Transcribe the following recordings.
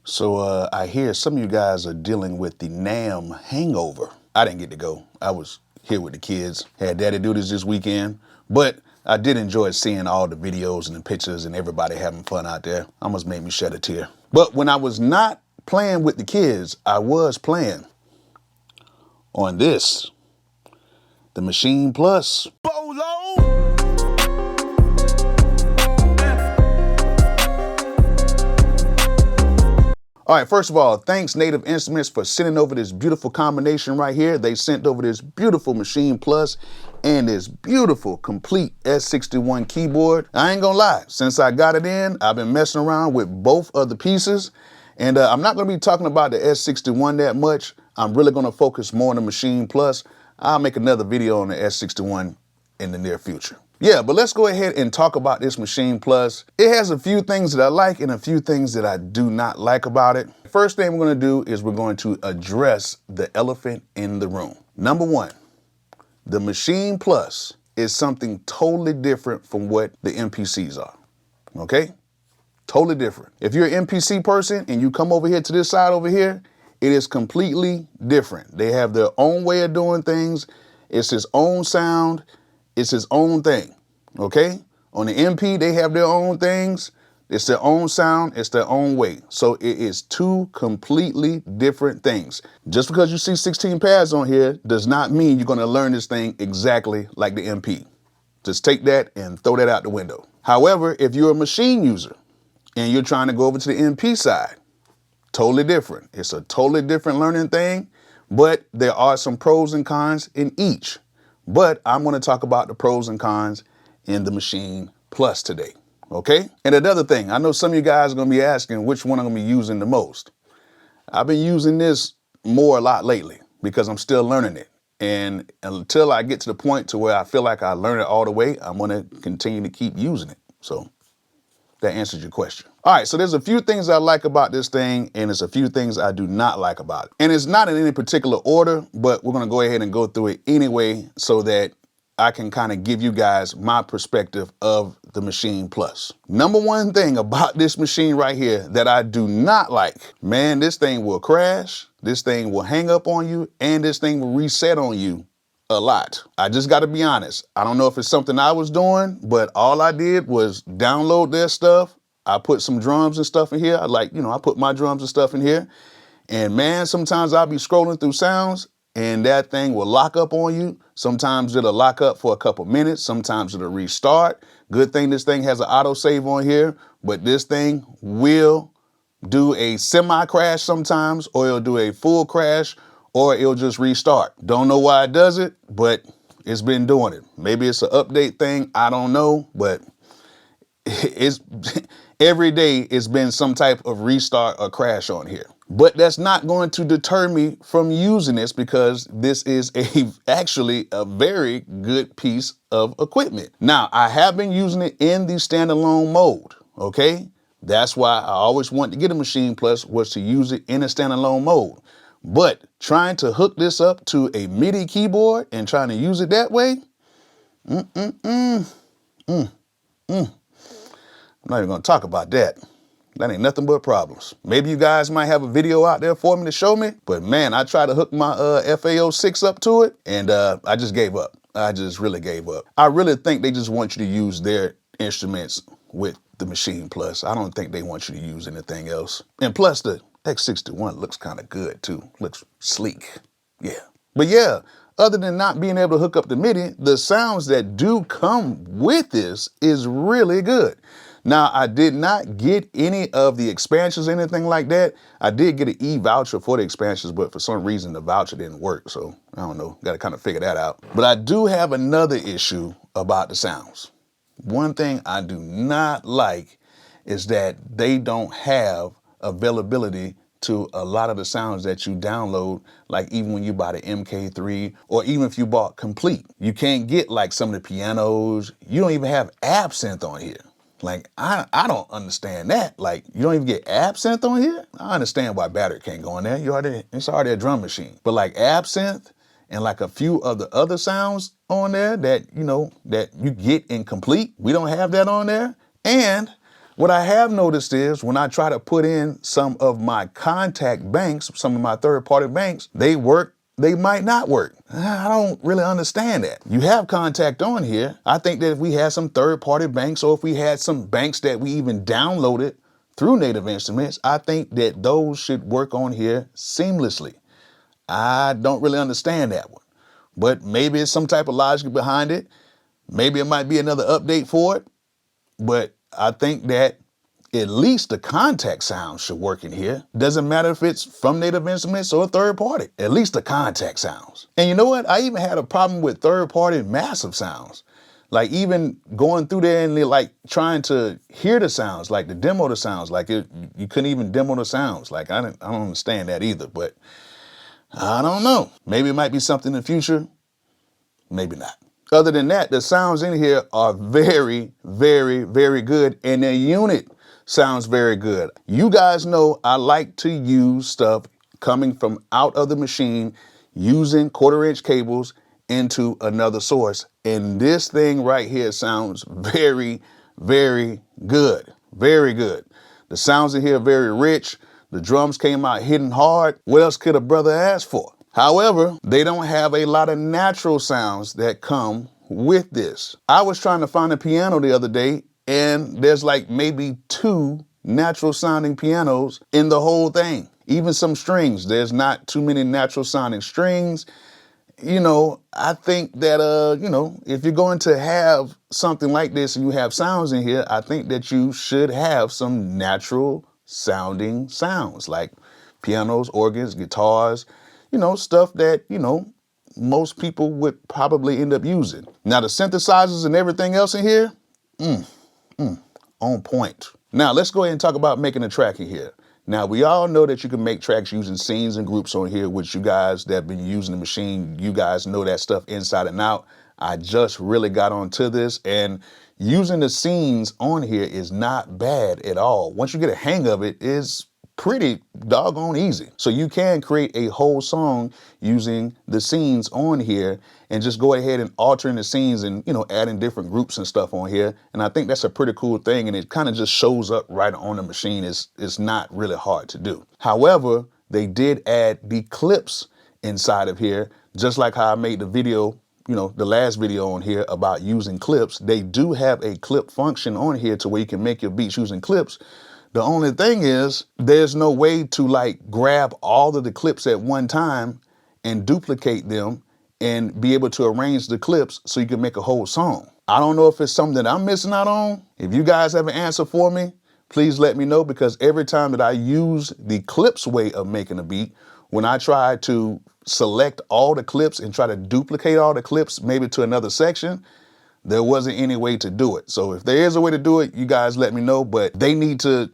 So I hear some of you guys are dealing with the NAMM hangover. I didn't get to go. I was here with the kids. Had daddy do this weekend. But I did enjoy seeing all the videos and the pictures and everybody having fun out there. Almost made me shed a tear. But when I was not playing with the kids, I was playing on this, the Maschine Plus. Bolo! All right, first of all, thanks Native Instruments for sending over this beautiful combination right here. They sent over this beautiful Maschine Plus and this beautiful complete S61 keyboard. I ain't gonna lie, since I got it in, I've been messing around with both of the pieces. And I'm not gonna be talking about the S61 that much. I'm really gonna focus more on the Maschine Plus. I'll make another video on the S61 in the near future. Yeah, but let's go ahead and talk about this Maschine Plus. It has a few things that I like and a few things that I do not like about it. First thing we're gonna do is we're going to address the elephant in the room. Number one, the Maschine Plus is something totally different from what the MPCs are, okay? Totally different. If you're an MPC person and you come over here to this side over here, it is completely different. They have their own way of doing things. It's its own sound. It's its own thing, okay? On the MP, they have their own things. It's their own sound. It's their own way. So it is two completely different things. Just because you see 16 pads on here does not mean you're gonna learn this thing exactly like the MP. Just take that and throw that out the window. However, if you're a Maschine user and you're trying to go over to the MP side, totally different. It's a totally different learning thing, but there are some pros and cons in each. But I'm going to talk about the pros and cons in the Maschine Plus today, okay? And another thing, I know some of you guys are going to be asking which one I'm going to be using the most. I've been using this more a lot lately because I'm still learning it. And until I get to the point to where I feel like I learned it all the way, I'm going to continue to keep using it. So that answers your question. All right, so there's a few things I like about this thing, and there's a few things I do not like about it. And it's not in any particular order, but we're gonna go ahead and go through it anyway so that I can kind of give you guys my perspective of the Maschine Plus. Number one thing about this machine right here that I do not like, man, this thing will crash, this thing will hang up on you, and this thing will reset on you a lot. I just got to be honest. I don't know if it's something I was doing, but all I did was download their stuff. I put some drums and stuff in here. I put my drums and stuff in here. And man, sometimes I'll be scrolling through sounds and that thing will lock up on you. Sometimes it'll lock up for a couple minutes. Sometimes it'll restart. Good thing this thing has an autosave on here, but this thing will do a semi-crash sometimes, or it'll do a full crash, or it'll just restart. Don't know why it does it, but it's been doing it. Maybe it's an update thing, I don't know, but it's every day it's been some type of restart or crash on here. But that's not going to deter me from using this because this is actually a very good piece of equipment. Now, I have been using it in the standalone mode, okay? That's why I always wanted to get a Maschine Plus, was to use it in a standalone mode. But trying to hook this up to a MIDI keyboard and trying to use it that way, I'm not even gonna talk about that. That ain't nothing but problems. Maybe you guys might have a video out there for me to show me, but man, I tried to hook my FA06 up to it and I just gave up. I just really gave up. I really think they just want you to use their instruments with the Maschine Plus. I don't think they want you to use anything else. And plus the X61 looks kind of good too. Looks sleek, yeah. But yeah, other than not being able to hook up the MIDI, the sounds that do come with this is really good. Now, I did not get any of the expansions or anything like that. I did get an e-voucher for the expansions, but for some reason the voucher didn't work. So I don't know, got to kind of figure that out. But I do have another issue about the sounds. One thing I do not like is that they don't have availability to a lot of the sounds that you download, like even when you buy the MK3 or even if you bought Complete. You can't get like some of the pianos. You don't even have absinthe on here. Like, I don't understand that. Like, you don't even get absinthe on here? I understand why battery can't go in there. It's already a drum machine. But like absinthe and like a few of the other sounds on there that, that you get in Complete, we don't have that on there. And What I have noticed is when I try to put in some of my contact banks, some of my third-party banks, they work, they might not work. I don't really understand that. You have contact on here. I think that if we had some third-party banks, or if we had some banks that we even downloaded through Native Instruments, I think that those should work on here seamlessly. I don't really understand that one, but maybe it's some type of logic behind it. Maybe it might be another update for it, but I think that at least the contact sound should work in here. Doesn't matter if it's from Native Instruments or third party, at least the contact sounds. And you know what? I even had a problem with third party massive sounds. Like even going through there and like trying to hear the sounds, like the demo the sounds, like you couldn't even demo the sounds. Like I don't understand that either, but I don't know. Maybe it might be something in the future, maybe not. Other than that, the sounds in here are very, very, very good, and their unit sounds very good. You guys know I like to use stuff coming from out of the machine using 1/4-inch cables into another source, and this thing right here sounds very, very good. Very good. The sounds in here are very rich. The drums came out hitting hard. What else could a brother ask for? However, they don't have a lot of natural sounds that come with this. I was trying to find a piano the other day, and there's like maybe 2 natural sounding pianos in the whole thing. Even some strings, there's not too many natural sounding strings. You know, I think that, you know, if you're going to have something like this and you have sounds in here, I think that you should have some natural sounding sounds like pianos, organs, guitars, you know, stuff that, you know, most people would probably end up using. Now the synthesizers and everything else in here, on point. Now let's go ahead and talk about making a track in here. Now we all know that you can make tracks using scenes and groups on here, which you guys that have been using the machine, you guys know that stuff inside and out. I just really got onto this, and using the scenes on here is not bad at all. Once you get a hang of it, it's pretty doggone easy. So you can create a whole song using the scenes on here and just go ahead and altering the scenes and, you know, adding different groups and stuff on here. And I think that's a pretty cool thing, and it kind of just shows up right on the machine. It's not really hard to do. However, they did add the clips inside of here, just like how I made the video, you know, the last video on here about using clips. They do have a clip function on here to where you can make your beats using clips. The only thing is there's no way to like grab all of the clips at one time and duplicate them and be able to arrange the clips so you can make a whole song. I don't know if it's something that I'm missing out on. If you guys have an answer for me, please let me know, because every time that I use the clips way of making a beat, when I try to select all the clips and try to duplicate all the clips maybe to another section, there wasn't any way to do it. So if there is a way to do it, you guys let me know, but they need to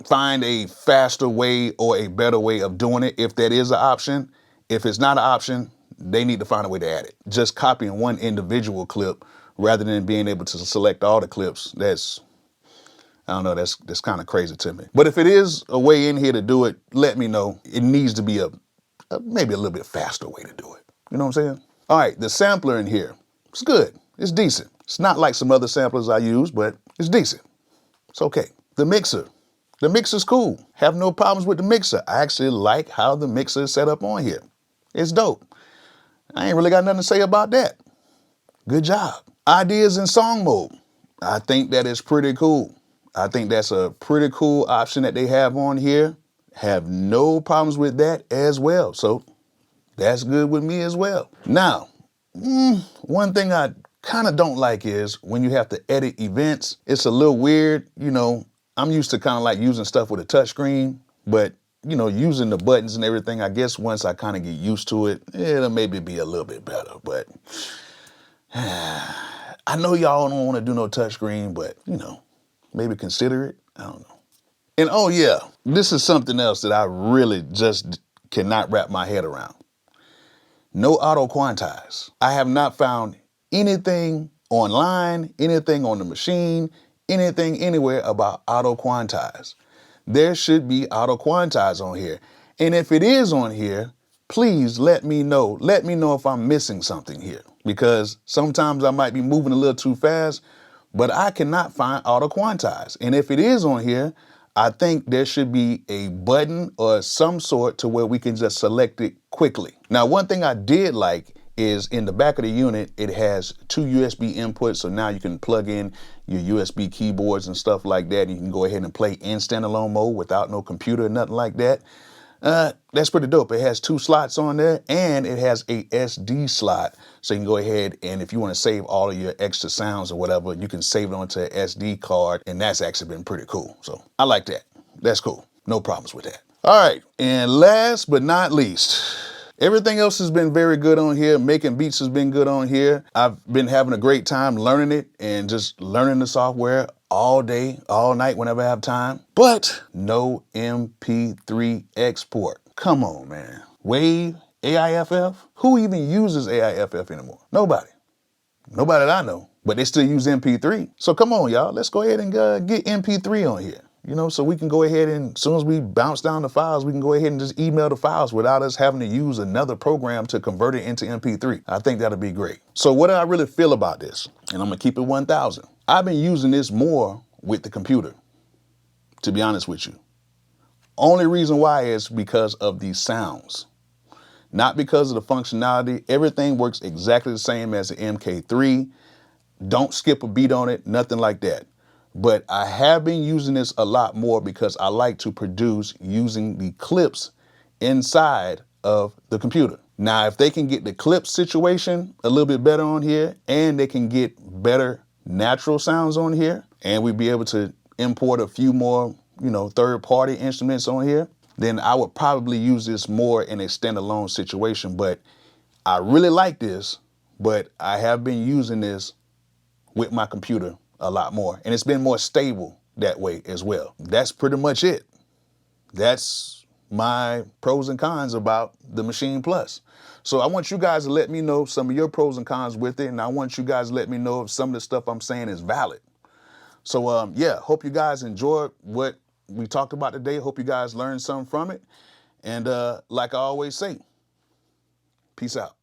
find a faster way or a better way of doing it if that is an option. If it's not an option, they need to find a way to add it. Just copying one individual clip rather than being able to select all the clips, that's, I don't know, that's kind of crazy to me. But if it is a way in here to do it, let me know. It needs to be maybe a little bit faster way to do it. You know what I'm saying? All right, the sampler in here, it's good. It's decent. It's not like some other samplers I use, but it's decent. It's okay. The mixer's cool. Have no problems with the mixer. I actually like how the mixer is set up on here. It's dope. I ain't really got nothing to say about that. Good job. Ideas in song mode. I think that is pretty cool. I think that's a pretty cool option that they have on here. Have no problems with that as well. So that's good with me as well. Now, one thing I kind of don't like is when you have to edit events. It's a little weird, you know. I'm used to kind of like using stuff with a touch screen, but you know, using the buttons and everything, I guess once I kind of get used to it, it'll maybe be a little bit better. But I know y'all don't want to do no touch screen, but you know, maybe consider it. I don't know. And oh yeah, this is something else that I really just cannot wrap my head around. No auto quantize. I have not found anything online, anything on the machine, anything anywhere about auto quantize. There should be auto quantize on here. And if it is on here, please let me know. Let me know if I'm missing something here, because sometimes I might be moving a little too fast, but I cannot find auto quantize. And if it is on here, I think there should be a button or some sort to where we can just select it quickly. Now, one thing I did like is in the back of the unit, it has 2 USB inputs. So now you can plug in your USB keyboards and stuff like that. You can go ahead and play in standalone mode without no computer or nothing like that. That's pretty dope. It has 2 slots on there, and it has a SD slot. So you can go ahead and if you want to save all of your extra sounds or whatever, you can save it onto an SD card. And that's actually been pretty cool. So I like that. That's cool. No problems with that. All right. And last but not least, everything else has been very good on here. Making beats has been good on here. I've been having a great time learning it and just learning the software all day, all night, whenever I have time. But no MP3 export. Come on, man. Wave, AIFF? Who even uses AIFF anymore? Nobody. Nobody that I know. But they still use MP3. So come on, y'all. Let's go ahead and get MP3 on here. You know, so we can go ahead and as soon as we bounce down the files, we can go ahead and just email the files without us having to use another program to convert it into MP3. I think that'll be great. So what do I really feel about this? And I'm gonna keep it 1,000. I've been using this more with the computer, to be honest with you. Only reason why is because of these sounds. Not because of the functionality. Everything works exactly the same as the MK3. Don't skip a beat on it, nothing like that. But I have been using this a lot more because I like to produce using the clips inside of the computer. Now, if they can get the clip situation a little bit better on here and they can get better natural sounds on here and we'd be able to import a few more, third-party instruments on here, then I would probably use this more in a standalone situation. But I really like this, but I have been using this with my computer a lot more. And it's been more stable that way as well. That's pretty much it. That's my pros and cons about the Maschine Plus. So I want you guys to let me know some of your pros and cons with it. And I want you guys to let me know if some of the stuff I'm saying is valid. So yeah, hope you guys enjoyed what we talked about today. Hope you guys learned something from it. And like I always say, peace out.